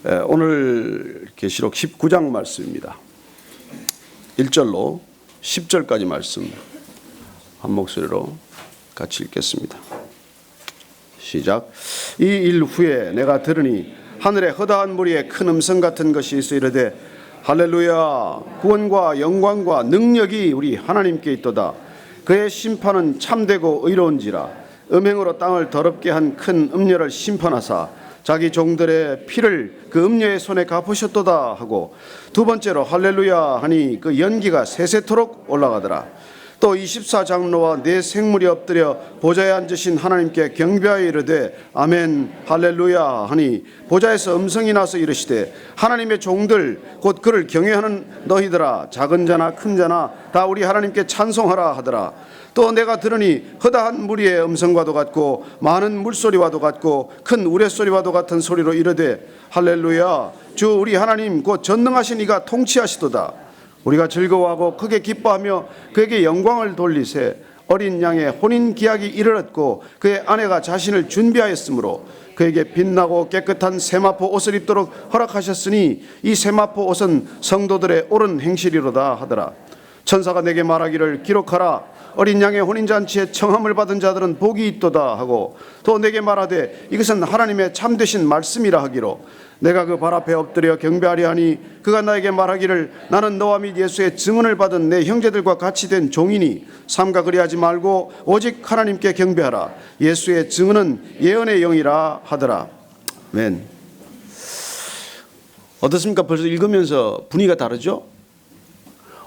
오늘 계시록 19장 말씀입니다. 1절로 10절까지 말씀 한 목소리로 같이 읽겠습니다. 시작. 이 일 후에 내가 들으니 하늘에 허다한 무리의 큰 음성 같은 것이 있어 이르되 할렐루야, 구원과 영광과 능력이 우리 하나님께 있도다. 그의 심판은 참되고 의로운지라. 음행으로 땅을 더럽게 한 큰 음녀를 심판하사 자기 종들의 피를 그 음녀의 손에 갚으셨도다 하고, 두 번째로 할렐루야 하니 그 연기가 세세토록 올라가더라. 또 24장로와 네 생물이 엎드려 보좌에 앉으신 하나님께 경배하여 이르되 아멘 할렐루야 하니, 보좌에서 음성이 나서 이르시되 하나님의 종들 곧 그를 경외하는 너희들아, 작은 자나 큰 자나 다 우리 하나님께 찬송하라 하더라. 또 내가 들으니 허다한 무리의 음성과도 같고 많은 물소리와도 같고 큰 우레소리와도 같은 소리로 이르되 할렐루야, 주 우리 하나님 곧 전능하신 이가 통치하시도다. 우리가 즐거워하고 크게 기뻐하며 그에게 영광을 돌리세. 어린 양의 혼인 기약이 이르렀고 그의 아내가 자신을 준비하였으므로 그에게 빛나고 깨끗한 세마포 옷을 입도록 허락하셨으니 이 세마포 옷은 성도들의 옳은 행실이로다 하더라. 천사가 내게 말하기를 기록하라. 어린 양의 혼인잔치에 청함을 받은 자들은 복이 있도다 하고, 또 내게 말하되 이것은 하나님의 참되신 말씀이라 하기로, 내가 그 발 앞에 엎드려 경배하려 하니 그가 나에게 말하기를 나는 너와 및 예수의 증언을 받은 내 형제들과 같이 된 종이니 삼가 그리하지 말고 오직 하나님께 경배하라. 예수의 증언은 예언의 영이라 하더라. 아멘. 어떻습니까? 벌써 읽으면서 분위기가 다르죠?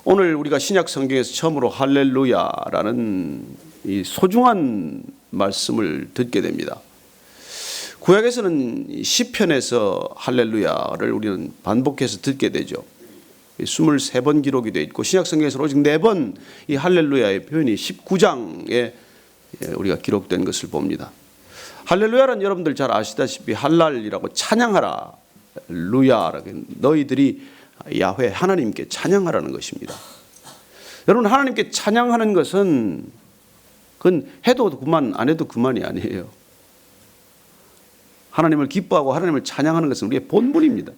오늘 우리가 신약 성경에서 처음으로 할렐루야라는 이 소중한 말씀을 듣게 됩니다. 구약에서는 시편에서 할렐루야를 우리는 반복해서 듣게 되죠. 23번 기록이 되어 있고, 신약 성경에서 오직 4번 이 할렐루야의 표현이 19장에 우리가 기록된 것을 봅니다. 할렐루야는 여러분들 잘 아시다시피 할랄이라고 찬양하라, 루야라고, 너희들이 야훼 하나님께 찬양하라는 것입니다. 여러분, 하나님께 찬양하는 것은 그건 해도 그만 안 해도 그만이 아니에요. 하나님을 기뻐하고 하나님을 찬양하는 것은 우리의 본분입니다.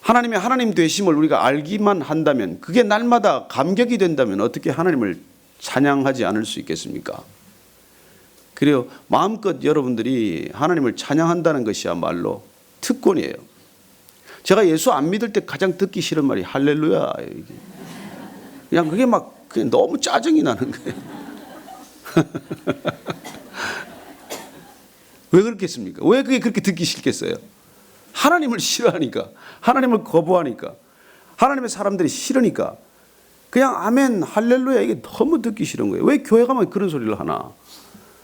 하나님의 하나님 되심을 우리가 알기만 한다면, 그게 날마다 감격이 된다면 어떻게 하나님을 찬양하지 않을 수 있겠습니까? 그리고 마음껏 여러분들이 하나님을 찬양한다는 것이야말로 특권이에요. 제가 예수 안 믿을 때 가장 듣기 싫은 말이 할렐루야예요. 그냥 그게 막 그냥 너무 짜증이 나는 거예요. 왜 그렇겠습니까? 왜 그게 그렇게 듣기 싫겠어요? 하나님을 싫어하니까, 하나님을 거부하니까, 하나님의 사람들이 싫으니까 그냥 아멘 할렐루야 이게 너무 듣기 싫은 거예요. 왜 교회 가면 그런 소리를 하나?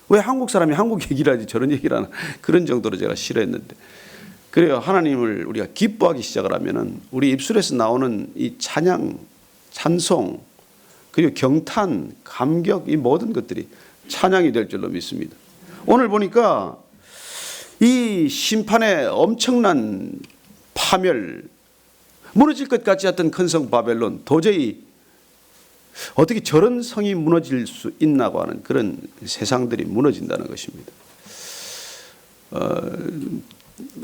왜 한국 사람이 한국 얘기를 하지 저런 얘기를 하나? 그런 정도로 제가 싫어했는데, 그래요. 하나님을 우리가 기뻐하기 시작을 하면은 우리 입술에서 나오는 이 찬양, 찬송, 그리고 경탄, 감격, 이 모든 것들이 찬양이 될 줄로 믿습니다. 오늘 보니까 이 심판의 엄청난 파멸, 무너질 것 같지 않던 큰 성 바벨론, 도저히 어떻게 저런 성이 무너질 수 있나고 하는 그런 세상들이 무너진다는 것입니다.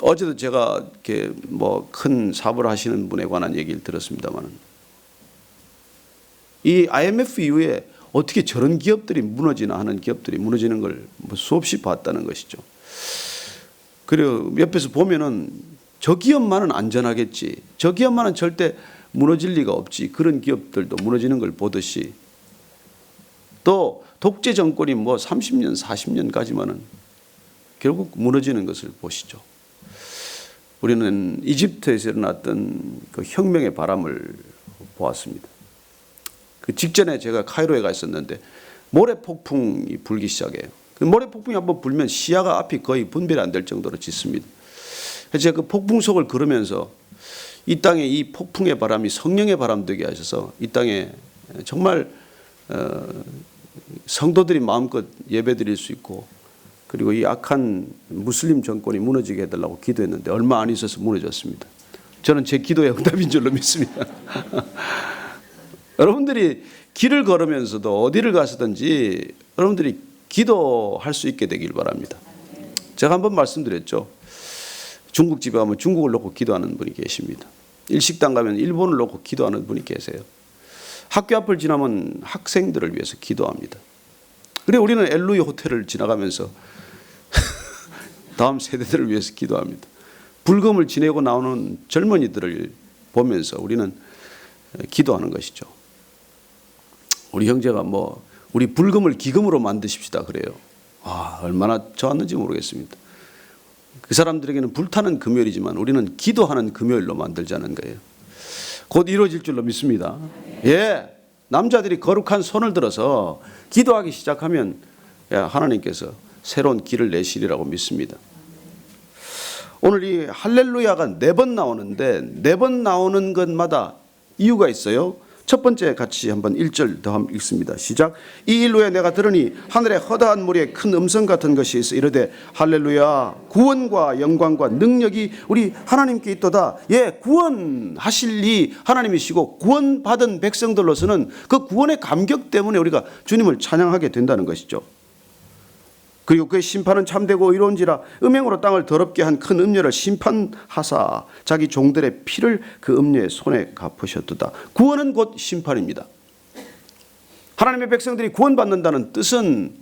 어제도 제가 이렇게 뭐 큰 사업을 하시는 분에 관한 얘기를 들었습니다만, 이 IMF 이후에 어떻게 저런 기업들이 무너지나 하는 기업들이 무너지는 걸 뭐 수없이 봤다는 것이죠. 그리고 옆에서 보면은 저 기업만은 안전하겠지, 저 기업만은 절대 무너질 리가 없지, 그런 기업들도 무너지는 걸 보듯이, 또 독재 정권이 뭐 30년, 40년까지만은 결국 무너지는 것을 보시죠. 우리는 이집트에서 일어났던 그 혁명의 바람을 보았습니다. 그 직전에 제가 카이로에 가 있었는데 모래 폭풍이 불기 시작해요. 그 모래 폭풍이 한번 불면 시야가 앞이 거의 분별이 안 될 정도로 짙습니다. 그래서 제가 그 폭풍 속을 걸으면서 이 땅에 이 폭풍의 바람이 성령의 바람 되게 하셔서 이 땅에 정말 성도들이 마음껏 예배드릴 수 있고, 그리고 이 악한 무슬림 정권이 무너지게 해달라고 기도했는데 얼마 안 있어서 무너졌습니다. 저는 제 기도의 응답인 줄로 믿습니다. 여러분들이 길을 걸으면서도 어디를 가서든지 여러분들이 기도할 수 있게 되길 바랍니다. 제가 한번 말씀드렸죠. 중국집에 가면 중국을 놓고 기도하는 분이 계십니다. 일식당 가면 일본을 놓고 기도하는 분이 계세요. 학교 앞을 지나면 학생들을 위해서 기도합니다. 그래 우리는 엘루이 호텔을 지나가면서 다음 세대들을 위해서 기도합니다. 불금을 지내고 나오는 젊은이들을 보면서 우리는 기도하는 것이죠. 우리 형제가 우리 불금을 기금으로 만드십시다 그래요. 얼마나 좋았는지 모르겠습니다. 그 사람들에게는 불타는 금요일이지만 우리는 기도하는 금요일로 만들자는 거예요. 곧 이루어질 줄로 믿습니다. 예, 남자들이 거룩한 손을 들어서 기도하기 시작하면 하나님께서 새로운 길을 내시리라고 믿습니다. 오늘 이 할렐루야가 4번 나오는데 4번 나오는 것마다 이유가 있어요. 첫 번째 같이 한번 1절 더 한번 읽습니다. 시작. 이 일 후에 내가 들으니 하늘에 허다한 무리에 큰 음성 같은 것이 있어 이르되 할렐루야 구원과 영광과 능력이 우리 하나님께 있도다. 예, 구원하실 이 하나님이시고 구원받은 백성들로서는 그 구원의 감격 때문에 우리가 주님을 찬양하게 된다는 것이죠. 그리고 그의 심판은 참되고 의로운지라 음행으로 땅을 더럽게 한 큰 음녀를 심판하사 자기 종들의 피를 그 음녀의 손에 갚으셨도다. 구원은 곧 심판입니다. 하나님의 백성들이 구원받는다는 뜻은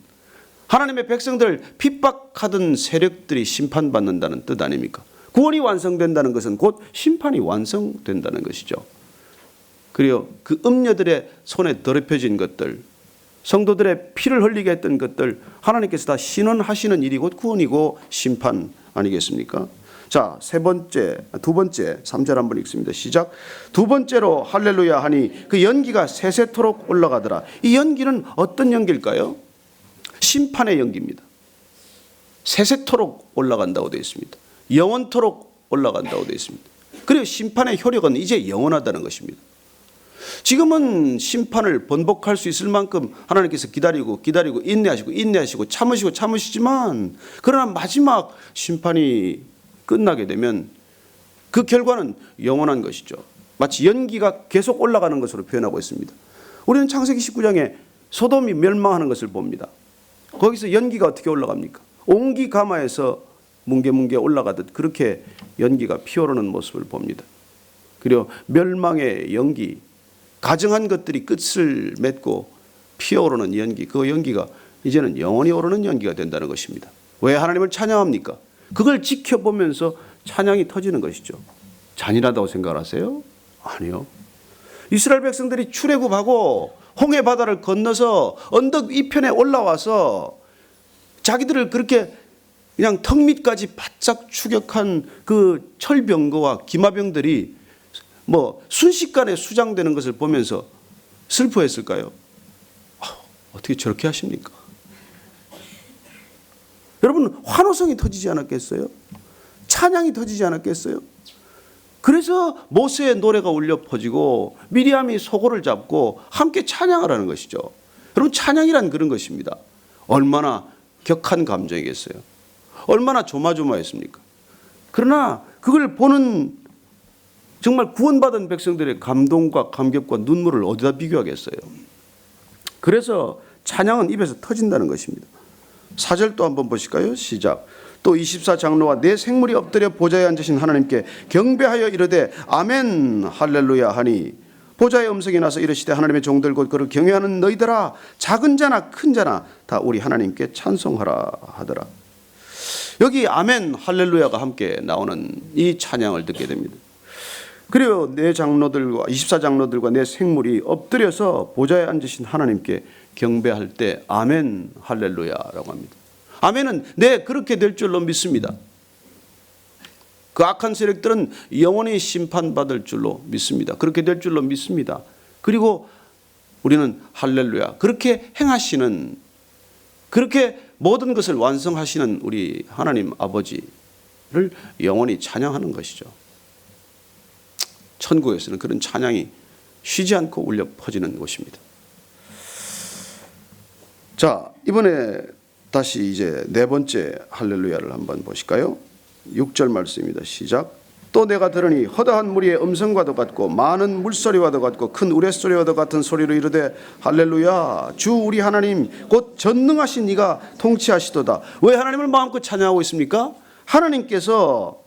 하나님의 백성들 핍박하던 세력들이 심판받는다는 뜻 아닙니까? 구원이 완성된다는 것은 곧 심판이 완성된다는 것이죠. 그리고 그 음녀들의 손에 더럽혀진 것들, 성도들의 피를 흘리게 했던 것들 하나님께서 다 신원하시는 일이 곧 구원이고 심판 아니겠습니까? 자, 두 번째 3절 한번 읽습니다. 시작. 두 번째로 할렐루야 하니 그 연기가 세세토록 올라가더라. 이 연기는 어떤 연기일까요? 심판의 연기입니다. 세세토록 올라간다고 되어 있습니다. 영원토록 올라간다고 되어 있습니다. 그리고 심판의 효력은 이제 영원하다는 것입니다. 지금은 심판을 번복할 수 있을 만큼 하나님께서 기다리고 인내하시고 참으시지만 그러나 마지막 심판이 끝나게 되면 그 결과는 영원한 것이죠. 마치 연기가 계속 올라가는 것으로 표현하고 있습니다. 우리는 창세기 19장에 소돔이 멸망하는 것을 봅니다. 거기서 연기가 어떻게 올라갑니까? 옹기 가마에서 뭉게뭉게 올라가듯 그렇게 연기가 피어오르는 모습을 봅니다. 그리고 멸망의 연기, 가증한 것들이 끝을 맺고 피어오르는 연기, 그 연기가 이제는 영원히 오르는 연기가 된다는 것입니다. 왜 하나님을 찬양합니까? 그걸 지켜보면서 찬양이 터지는 것이죠. 잔인하다고 생각하세요? 아니요. 이스라엘 백성들이 출애굽하고 홍해 바다를 건너서 언덕 이편에 올라와서 자기들을 그렇게 그냥 턱 밑까지 바짝 추격한 그 철병거와 기마병들이 순식간에 수장되는 것을 보면서 슬퍼했을까요? 어떻게 저렇게 하십니까? 여러분, 환호성이 터지지 않았겠어요? 찬양이 터지지 않았겠어요? 그래서 모세의 노래가 울려 퍼지고 미리암이 소고를 잡고 함께 찬양을 하는 것이죠. 여러분, 찬양이란 그런 것입니다. 얼마나 격한 감정이겠어요? 얼마나 조마조마했습니까? 그러나 그걸 보는 정말 구원받은 백성들의 감동과 감격과 눈물을 어디다 비교하겠어요? 그래서 찬양은 입에서 터진다는 것입니다. 4절 또 한번 보실까요? 시작. 또 24장로와 네 생물이 엎드려 보좌에 앉으신 하나님께 경배하여 이르되 아멘 할렐루야 하니 보좌의 음성이 나서 이르시되 하나님의 종들 곧 그를 경외하는 너희들아 작은 자나 큰 자나 다 우리 하나님께 찬송하라 하더라. 여기 아멘 할렐루야가 함께 나오는 이 찬양을 듣게 됩니다. 그리고 네 장로들과 24장로들과 네 생물이 엎드려서 보좌에 앉으신 하나님께 경배할 때 아멘 할렐루야라고 합니다. 아멘은 네 그렇게 될 줄로 믿습니다. 그 악한 세력들은 영원히 심판받을 줄로 믿습니다. 그렇게 될 줄로 믿습니다. 그리고 우리는 할렐루야 그렇게 행하시는 그렇게 모든 것을 완성하시는 우리 하나님 아버지를 영원히 찬양하는 것이죠. 천국에서는 그런 찬양이 쉬지 않고 울려 퍼지는 곳입니다. 자, 이번에 다시 이제 네 번째 할렐루야를 한번 보실까요? 6절 말씀입니다. 시작. 또 내가 들으니 허다한 무리의 음성과도 같고 많은 물소리와도 같고 큰 우레소리와도 같은 소리로 이르되 할렐루야 주 우리 하나님 곧 전능하신 이가 통치하시도다. 왜 하나님을 마음껏 찬양하고 있습니까? 하나님께서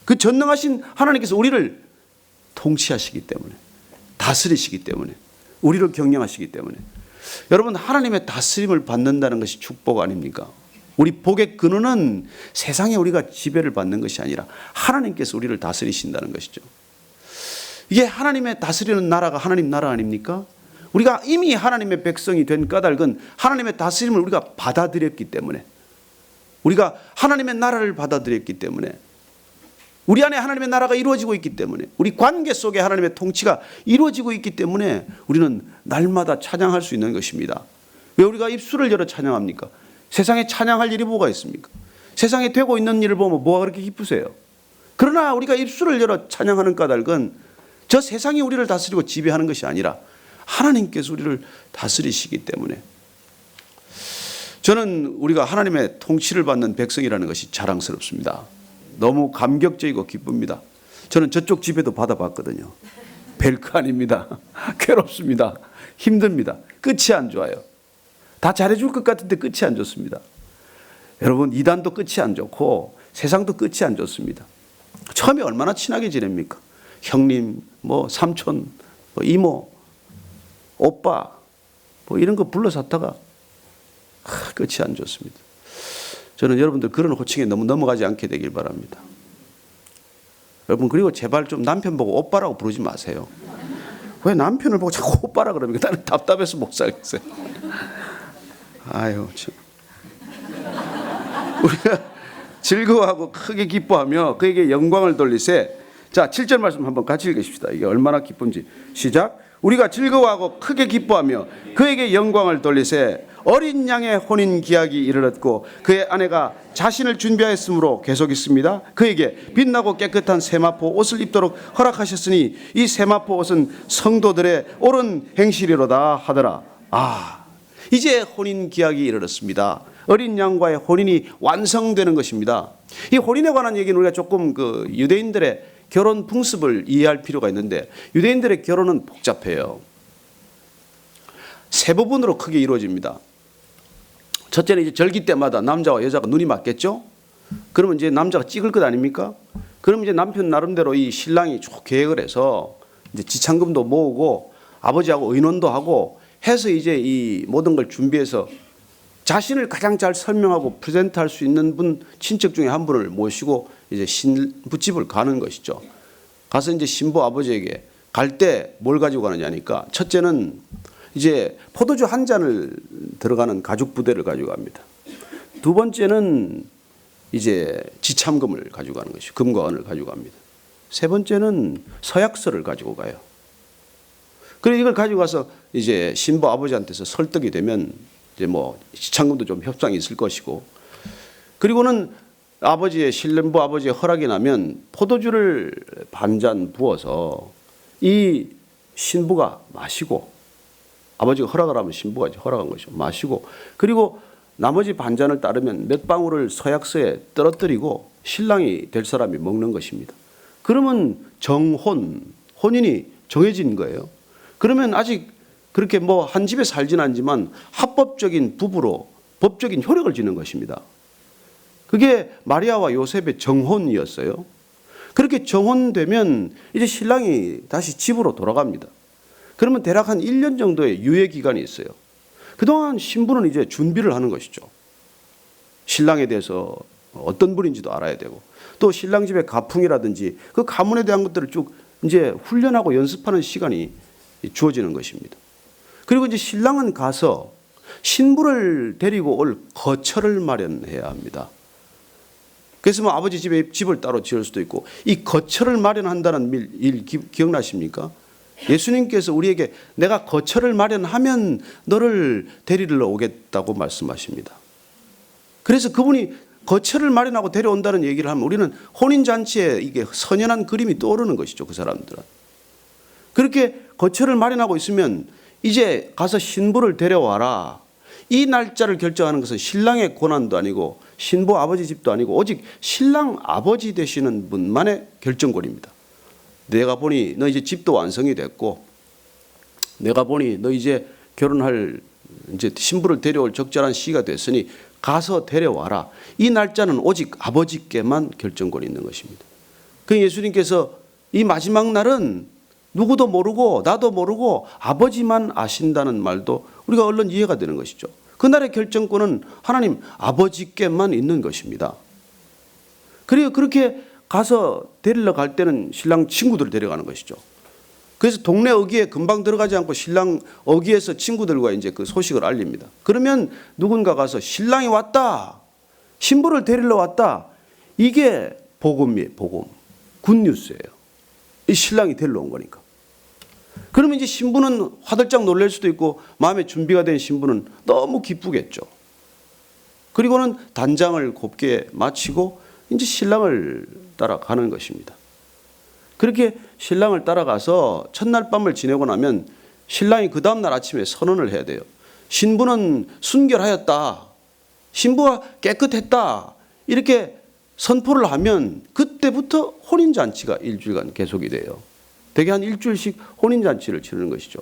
그 전능하신 하나님께서 우리를 통치하시기 때문에, 다스리시기 때문에, 우리를 경영하시기 때문에, 여러분, 하나님의 다스림을 받는다는 것이 축복 아닙니까? 우리 복의 근원은 세상에 우리가 지배를 받는 것이 아니라 하나님께서 우리를 다스리신다는 것이죠. 이게 하나님의 다스리는 나라가 하나님 나라 아닙니까? 우리가 이미 하나님의 백성이 된 까닭은 하나님의 다스림을 우리가 받아들였기 때문에, 우리가 하나님의 나라를 받아들였기 때문에, 우리 안에 하나님의 나라가 이루어지고 있기 때문에, 우리 관계 속에 하나님의 통치가 이루어지고 있기 때문에 우리는 날마다 찬양할 수 있는 것입니다. 왜 우리가 입술을 열어 찬양합니까? 세상에 찬양할 일이 뭐가 있습니까? 세상에 되고 있는 일을 보면 뭐가 그렇게 기쁘세요? 그러나 우리가 입술을 열어 찬양하는 까닭은 저 세상이 우리를 다스리고 지배하는 것이 아니라 하나님께서 우리를 다스리시기 때문에, 저는 우리가 하나님의 통치를 받는 백성이라는 것이 자랑스럽습니다. 너무 감격적이고 기쁩니다. 저는 저쪽 집에도 받아봤거든요. 별거 아닙니다. 괴롭습니다. 힘듭니다. 끝이 안 좋아요. 다 잘해줄 것 같은데 끝이 안 좋습니다. 여러분, 이단도 끝이 안 좋고 세상도 끝이 안 좋습니다. 처음에 얼마나 친하게 지냅니까? 형님, 뭐 삼촌, 뭐 이모, 오빠, 뭐 이런 거 불러서 하다가 끝이 안 좋습니다. 저는 여러분들 그런 호칭에 너무 넘어가지 않게 되길 바랍니다. 여러분, 그리고 제발 좀 남편 보고 오빠라고 부르지 마세요. 왜 남편을 보고 자꾸 오빠라 그럽니까? 나는 답답해서 못 살겠어요. 아유, 참. 우리가 즐거워하고 크게 기뻐하며 그에게 영광을 돌리세. 자, 7절 말씀 한번 같이 읽으십시다. 이게 얼마나 기쁜지. 시작. 우리가 즐거워하고 크게 기뻐하며 그에게 영광을 돌리세. 어린 양의 혼인 기약이 이르렀고 그의 아내가 자신을 준비하였으므로 계속 있습니다. 그에게 빛나고 깨끗한 세마포 옷을 입도록 허락하셨으니 이 세마포 옷은 성도들의 옳은 행실이로다 하더라. 이제 혼인 기약이 이르렀습니다. 어린 양과의 혼인이 완성되는 것입니다. 이 혼인에 관한 얘기는 우리가 조금 그 유대인들의 결혼 풍습을 이해할 필요가 있는데, 유대인들의 결혼은 복잡해요. 세 부분으로 크게 이루어집니다. 첫째는 이제 절기 때마다 남자와 여자가 눈이 맞겠죠? 그러면 이제 남자가 찍을 것 아닙니까? 그러면 이제 남편 나름대로 이 신랑이 쭉 계획을 해서 이제 지참금도 모으고 아버지하고 의논도 하고 해서 이제 이 모든 걸 준비해서 자신을 가장 잘 설명하고 프레젠트할 수 있는 분, 친척 중에 한 분을 모시고 이제 신부집을 가는 것이죠. 가서 이제 신부 아버지에게 갈 때 뭘 가지고 가느냐니까, 첫째는 이제 포도주 한 잔을 들어가는 가죽 부대를 가지고 갑니다. 두 번째는 이제 지참금을 가지고 가는 것이죠. 금과 은을 가지고 갑니다. 세 번째는 서약서를 가지고 가요. 그래서 이걸 가지고 가서 이제 신부 아버지한테서 설득이 되면 이제 뭐 지참금도 좀 협상이 있을 것이고, 그리고는 아버지의 신부 아버지의 허락이 나면 포도주를 반잔 부어서 이 신부가 마시고, 아버지가 허락을 하면 신부가 이제 허락한 것이죠. 마시고, 그리고 나머지 반잔을 따르면 몇 방울을 서약서에 떨어뜨리고 신랑이 될 사람이 먹는 것입니다. 그러면 혼인이 정해진 거예요. 그러면 아직 그렇게 뭐 한 집에 살진 않지만 합법적인 부부로 법적인 효력을 지는 것입니다. 그게 마리아와 요셉의 정혼이었어요. 그렇게 정혼되면 이제 신랑이 다시 집으로 돌아갑니다. 그러면 대략 한 1년 정도의 유예 기간이 있어요. 그동안 신부는 이제 준비를 하는 것이죠. 신랑에 대해서 어떤 분인지도 알아야 되고, 또 신랑 집의 가풍이라든지 그 가문에 대한 것들을 쭉 이제 훈련하고 연습하는 시간이 주어지는 것입니다. 그리고 이제 신랑은 가서 신부를 데리고 올 거처를 마련해야 합니다. 그래서 뭐 아버지 집에 집을 따로 지을 수도 있고, 이 거처를 마련한다는 일 기억나십니까? 예수님께서 우리에게 내가 거처를 마련하면 너를 데리러 오겠다고 말씀하십니다. 그래서 그분이 거처를 마련하고 데려온다는 얘기를 하면 우리는 혼인잔치에 이게 선연한 그림이 떠오르는 것이죠. 그 사람들은. 그렇게 거처를 마련하고 있으면 이제 가서 신부를 데려와라. 이 날짜를 결정하는 것은 신랑의 권한도 아니고 신부 아버지 집도 아니고 오직 신랑 아버지 되시는 분만의 결정권입니다. 내가 보니 너 이제 집도 완성이 됐고, 내가 보니 너 이제 결혼할 이제 신부를 데려올 적절한 시기가 됐으니 가서 데려와라. 이 날짜는 오직 아버지께만 결정권이 있는 것입니다. 그 예수님께서 이 마지막 날은 누구도 모르고 나도 모르고 아버지만 아신다는 말도 우리가 얼른 이해가 되는 것이죠. 그날의 결정권은 하나님 아버지께만 있는 것입니다. 그리고 그렇게 가서 데리러 갈 때는 신랑 친구들을 데려가는 것이죠. 그래서 동네 어귀에 금방 들어가지 않고 신랑 어귀에서 친구들과 이제 그 소식을 알립니다. 그러면 누군가 가서 신랑이 왔다, 신부를 데리러 왔다. 이게 복음이에요. 복음. 굿뉴스예요. 이 신랑이 데리러 온 거니까. 그러면 이제 신부는 화들짝 놀랄 수도 있고 마음에 준비가 된 신부는 너무 기쁘겠죠. 그리고는 단장을 곱게 마치고 이제 신랑을 따라가는 것입니다. 그렇게 신랑을 따라가서 첫날 밤을 지내고 나면 신랑이 그 다음날 아침에 선언을 해야 돼요. 신부는 순결하였다. 신부가 깨끗했다. 이렇게 선포를 하면 그때부터 혼인잔치가 일주일간 계속이 돼요. 대개 한 일주일씩 혼인잔치를 치르는 것이죠.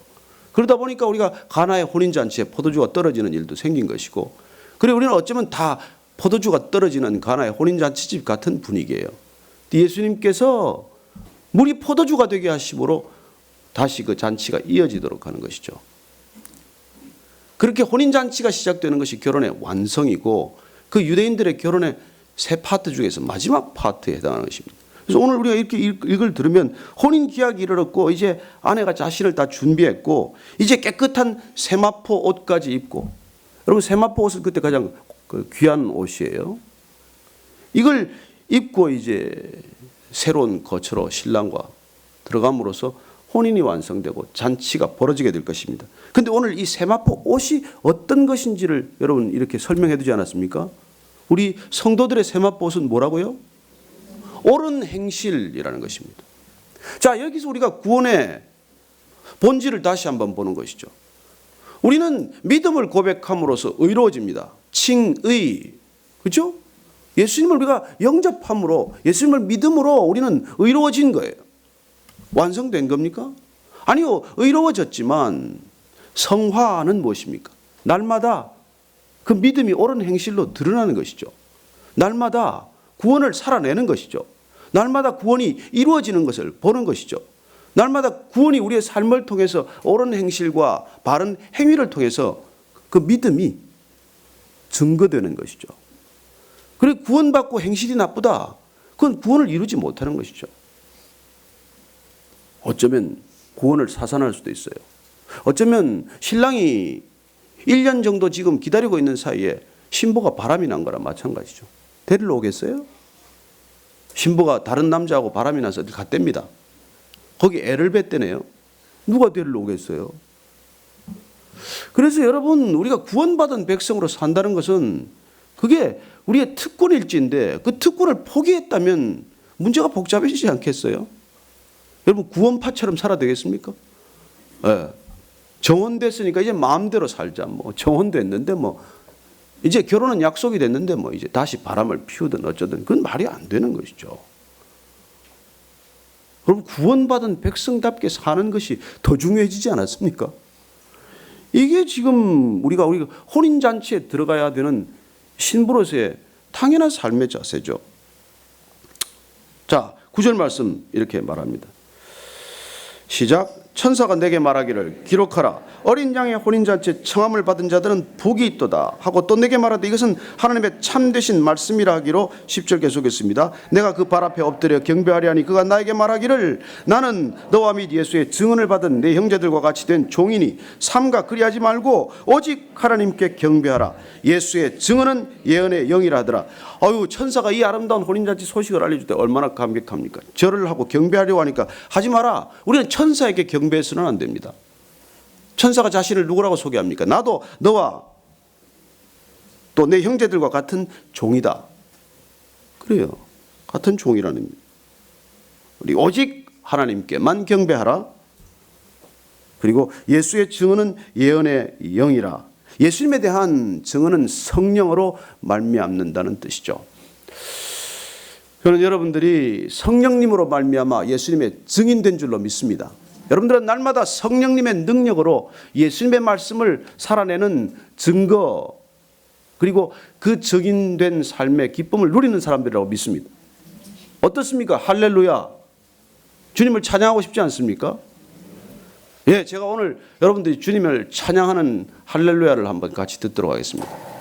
그러다 보니까 우리가 가나의 혼인잔치에 포도주가 떨어지는 일도 생긴 것이고, 그리고 우리는 어쩌면 다 포도주가 떨어지는 가나의 혼인잔치집 같은 분위기예요. 예수님께서 물이 포도주가 되게 하심으로 다시 그 잔치가 이어지도록 하는 것이죠. 그렇게 혼인잔치가 시작되는 것이 결혼의 완성이고 그 유대인들의 결혼의 세 파트 중에서 마지막 파트에 해당하는 것입니다. 그래서 오늘 우리가 이렇게 읽을 들으면 혼인 기약이 이르렀고 이제 아내가 자신을 다 준비했고 이제 깨끗한 세마포 옷까지 입고, 여러분 세마포 옷은 그때 가장 귀한 옷이에요. 이걸 입고 이제 새로운 거처로 신랑과 들어감으로써 혼인이 완성되고 잔치가 벌어지게 될 것입니다. 그런데 오늘 이 세마포 옷이 어떤 것인지를 여러분 이렇게 설명해 두지 않았습니까? 우리 성도들의 세마포 옷은 뭐라고요? 옳은 행실이라는 것입니다. 자, 여기서 우리가 구원의 본질을 다시 한번 보는 것이죠. 우리는 믿음을 고백함으로써 의로워집니다. 칭의, 그렇죠? 예수님을 우리가 영접함으로, 예수님을 믿음으로 우리는 의로워진 거예요. 완성된 겁니까? 아니요, 의로워졌지만 성화는 무엇입니까? 날마다 그 믿음이 옳은 행실로 드러나는 것이죠. 날마다 구원을 살아내는 것이죠. 날마다 구원이 이루어지는 것을 보는 것이죠. 날마다 구원이 우리의 삶을 통해서 옳은 행실과 바른 행위를 통해서 그 믿음이 증거되는 것이죠. 그리고 구원받고 행실이 나쁘다, 그건 구원을 이루지 못하는 것이죠. 어쩌면 구원을 사산할 수도 있어요. 어쩌면 신랑이 1년 정도 지금 기다리고 있는 사이에 신부가 바람이 난 거랑 마찬가지죠. 데리러 오겠어요? 신부가 다른 남자하고 바람이 나서 어디 갔답니다. 거기 애를 뱉대네요. 누가 데리러 오겠어요? 그래서 여러분, 우리가 구원받은 백성으로 산다는 것은 그게 우리의 특권일지인데 그 특권을 포기했다면 문제가 복잡해지지 않겠어요? 여러분, 구원파처럼 살아야 되겠습니까? 네. 정혼됐으니까 이제 마음대로 살자. 뭐 정혼됐는데 뭐 이제 결혼은 약속이 됐는데 뭐 이제 다시 바람을 피우든 어쩌든 그건 말이 안 되는 것이죠. 여러분, 구원받은 백성답게 사는 것이 더 중요해지지 않았습니까? 이게 지금 우리가 혼인잔치에 들어가야 되는 신부로서의 당연한 삶의 자세죠. 자, 9절 말씀 이렇게 말합니다. 시작. 천사가 내게 말하기를 기록하라. 어린 양의 혼인잔치에 청함을 받은 자들은 복이 있도다 하고 또 내게 말하되 이것은 하나님의 참되신 말씀이라 하기로 10절 계속했습니다. 내가 그 발 앞에 엎드려 경배하리 하니 그가 나에게 말하기를 나는 너와 및 예수의 증언을 받은 내 형제들과 같이 된 종이니 삼가 그리하지 말고 오직 하나님께 경배하라. 예수의 증언은 예언의 영이라 하더라. 아유, 천사가 이 아름다운 혼인잔치 소식을 알려줄 때 얼마나 감격합니까? 절을 하고 경배하려고 하니까 하지 마라. 우리는 천사에게 경배해서는 안 됩니다. 천사가 자신을 누구라고 소개합니까? 나도 너와 또 내 형제들과 같은 종이다. 그래요. 같은 종이라는. 우리 오직 하나님께만 경배하라. 그리고 예수의 증언은 예언의 영이라. 예수님에 대한 증언은 성령으로 말미암는다는 뜻이죠. 저는 여러분들이 성령님으로 말미암아 예수님의 증인된 줄로 믿습니다. 여러분들은 날마다 성령님의 능력으로 예수님의 말씀을 살아내는 증거, 그리고 그 증인된 삶의 기쁨을 누리는 사람들이라고 믿습니다. 어떻습니까? 할렐루야. 주님을 찬양하고 싶지 않습니까? 예, 제가 오늘 여러분들이 주님을 찬양하는 할렐루야를 한번 같이 듣도록 하겠습니다.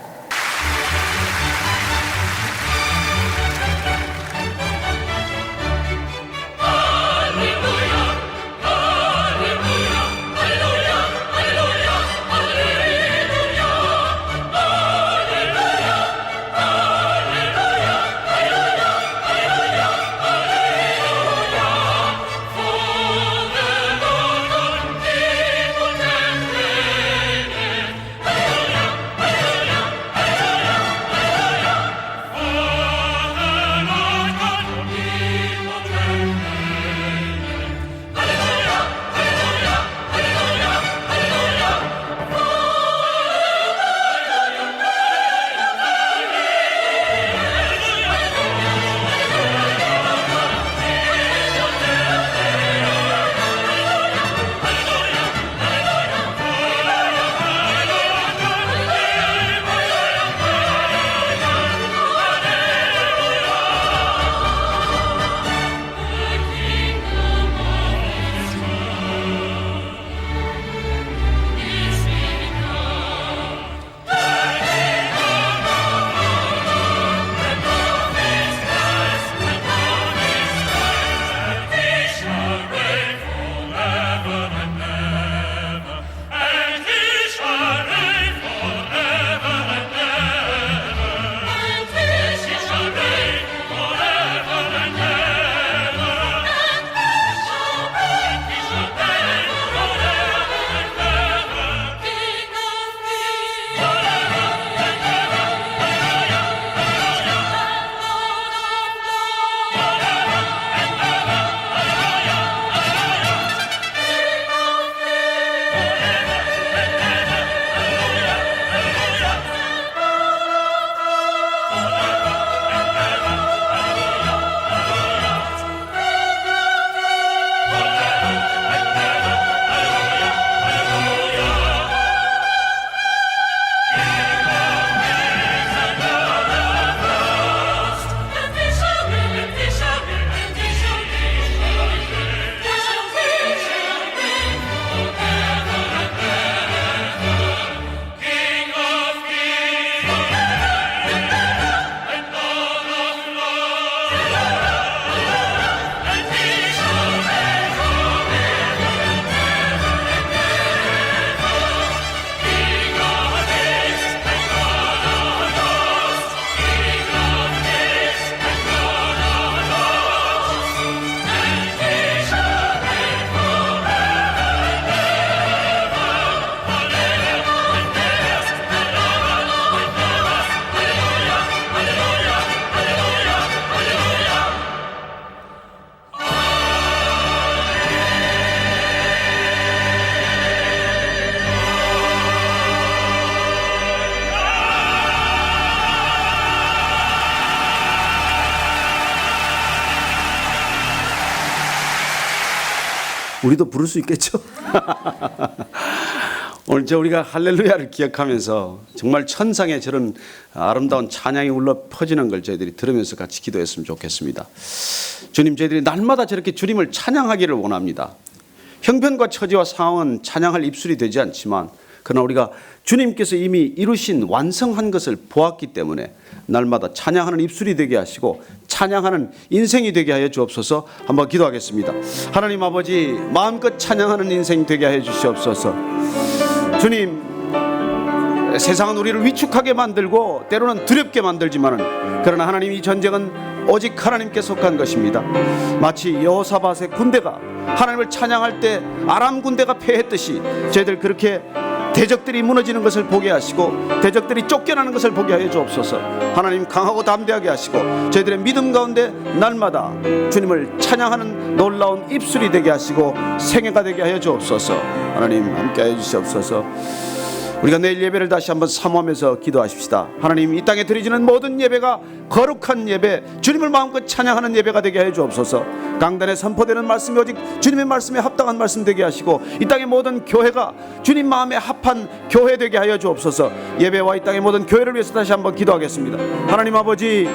우리도 부를 수 있겠죠? 오늘 우리가 할렐루야를 기억하면서 정말 천상의 저런 아름다운 찬양이 울려 퍼지는 걸 저희들이 들으면서 같이 기도했으면 좋겠습니다. 주님, 저희들이 날마다 저렇게 주님을 찬양하기를 원합니다. 형편과 처지와 상황은 찬양할 입술이 되지 않지만 그러나 우리가 주님께서 이미 이루신 완성한 것을 보았기 때문에 날마다 찬양하는 입술이 되게 하시고 찬양하는 인생이 되게 하여 주옵소서. 한번 기도하겠습니다. 하나님 아버지, 마음껏 찬양하는 인생 되게 하여 주시옵소서. 주님, 세상은 우리를 위축하게 만들고 때로는 두렵게 만들지만은 그러나 하나님, 이 전쟁은 오직 하나님께 속한 것입니다. 마치 여호사밧의 군대가 하나님을 찬양할 때 아람 군대가 패했듯이 저희들 그렇게 대적들이 무너지는 것을 보게 하시고 대적들이 쫓겨나는 것을 보게 하여 주옵소서. 하나님, 강하고 담대하게 하시고 저희들의 믿음 가운데 날마다 주님을 찬양하는 놀라운 입술이 되게 하시고 생애가 되게 하여 주옵소서. 하나님, 함께 하여 주시옵소서. 우리가 내일 예배를 다시 한번 사모하면서 기도하십시다. 하나님, 이 땅에 드려지는 모든 예배가 거룩한 예배, 주님을 마음껏 찬양하는 예배가 되게 하여 주옵소서. 강단에 선포되는 말씀이 오직 주님의 말씀에 합당한 말씀 되게 하시고 이 땅의 모든 교회가 주님 마음에 합한 교회 되게 하여 주옵소서. 예배와 이 땅의 모든 교회를 위해서 다시 한번 기도하겠습니다. 하나님 아버지,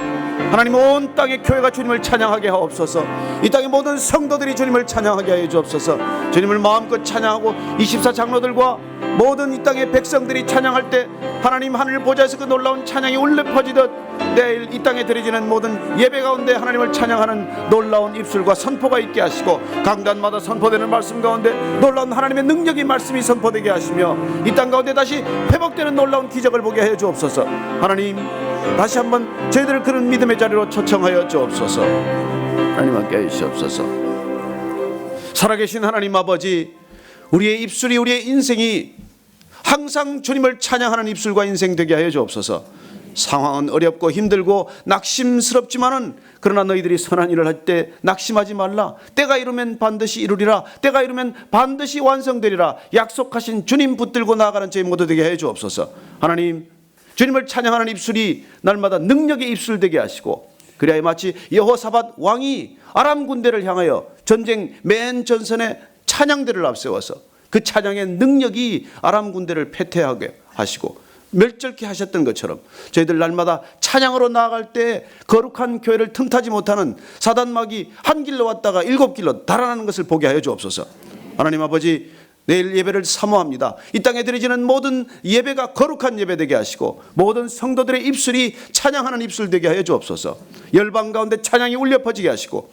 하나님 온 땅의 교회가 주님을 찬양하게 하옵소서. 이 땅의 모든 성도들이 주님을 찬양하게 하여 주옵소서. 주님을 마음껏 찬양하고 24 장로들과 모든 이 땅의 백성들이 찬양할 때 하나님 하늘 보좌에서 그 놀라운 찬양이 울려 퍼지듯 내일 이 땅에 드려지는 모든 예배 가운데 하나님을 찬양하는 놀라운 입술과 선포가 있게 하시고 강단마다 선포되는 말씀 가운데 놀라운 하나님의 능력이 말씀이 선포되게 하시며 이 땅 가운데 다시 회복되는 놀라운 기적을 보게 해 주옵소서. 하나님 다시 한번 저희들을 그런 믿음의 자리로 초청하여 주옵소서. 하나님 함께 해주시옵소서. 살아계신 하나님 아버지, 우리의 입술이, 우리의 인생이 항상 주님을 찬양하는 입술과 인생 되게 하여 주옵소서. 상황은 어렵고 힘들고 낙심스럽지만은 그러나 너희들이 선한 일을 할 때 낙심하지 말라. 때가 이르면 반드시 이루리라. 때가 이르면 반드시 완성되리라. 약속하신 주님 붙들고 나아가는 저희 모두 되게 해 주옵소서. 하나님, 주님을 찬양하는 입술이 날마다 능력의 입술 되게 하시고, 그래야 마치 여호사밧 왕이 아람 군대를 향하여 전쟁 맨 전선에 찬양대를 앞세워서 그 찬양의 능력이 아람 군대를 패퇴하게 하시고 멸절케 하셨던 것처럼 저희들 날마다 찬양으로 나아갈 때 거룩한 교회를 틈타지 못하는 사단막이 한 길로 왔다가 7길로 달아나는 것을 보게 하여 주옵소서. 하나님 아버지, 내일 예배를 사모합니다. 이 땅에 드려지는 모든 예배가 거룩한 예배 되게 하시고 모든 성도들의 입술이 찬양하는 입술 되게 하여 주옵소서. 열방 가운데 찬양이 울려 퍼지게 하시고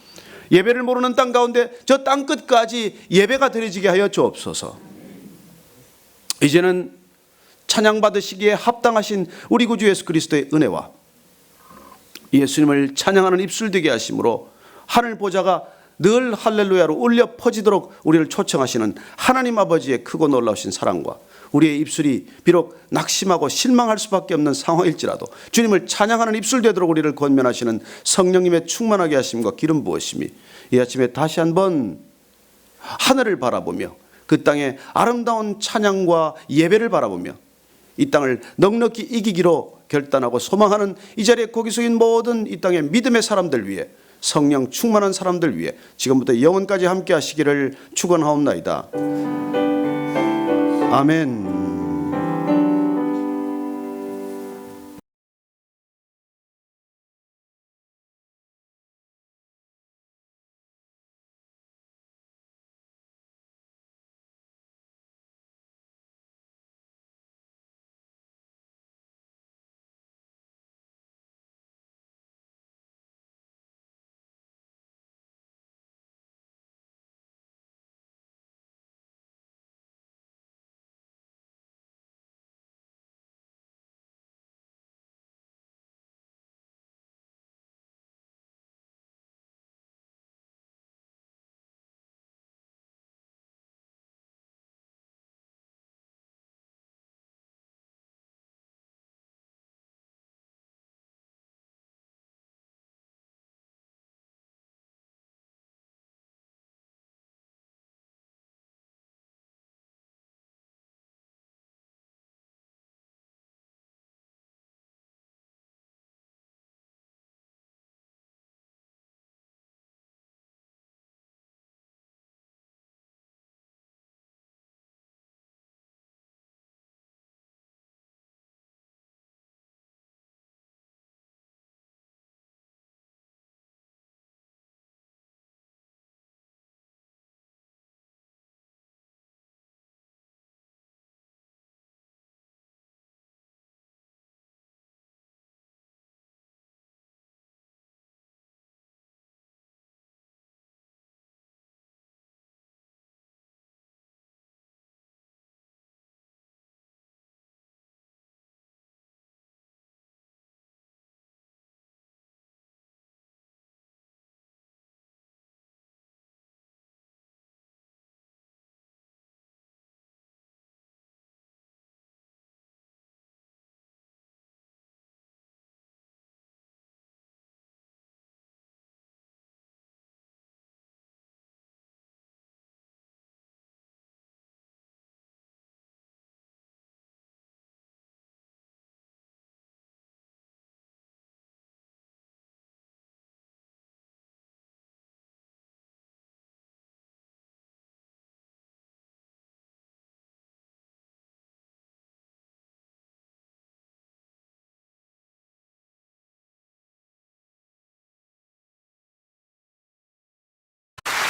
예배를 모르는 땅 가운데 저 땅 끝까지 예배가 드려지게 하여 주옵소서. 이제는 찬양 받으시기에 합당하신 우리 구주 예수 그리스도의 은혜와 예수님을 찬양하는 입술 되게 하심으로 하늘 보좌가 늘 할렐루야로 울려 퍼지도록 우리를 초청하시는 하나님 아버지의 크고 놀라우신 사랑과 우리의 입술이 비록 낙심하고 실망할 수밖에 없는 상황일지라도 주님을 찬양하는 입술 되도록 우리를 권면하시는 성령님의 충만하게 하심과 기름 부으심이 이 아침에 다시 한번 하늘을 바라보며 그 땅의 아름다운 찬양과 예배를 바라보며 이 땅을 넉넉히 이기기로 결단하고 소망하는 이 자리에 고개 숙인 모든 이 땅의 믿음의 사람들 위해, 성령 충만한 사람들 위해 지금부터 영원까지 함께 하시기를 축원하옵나이다. 아멘.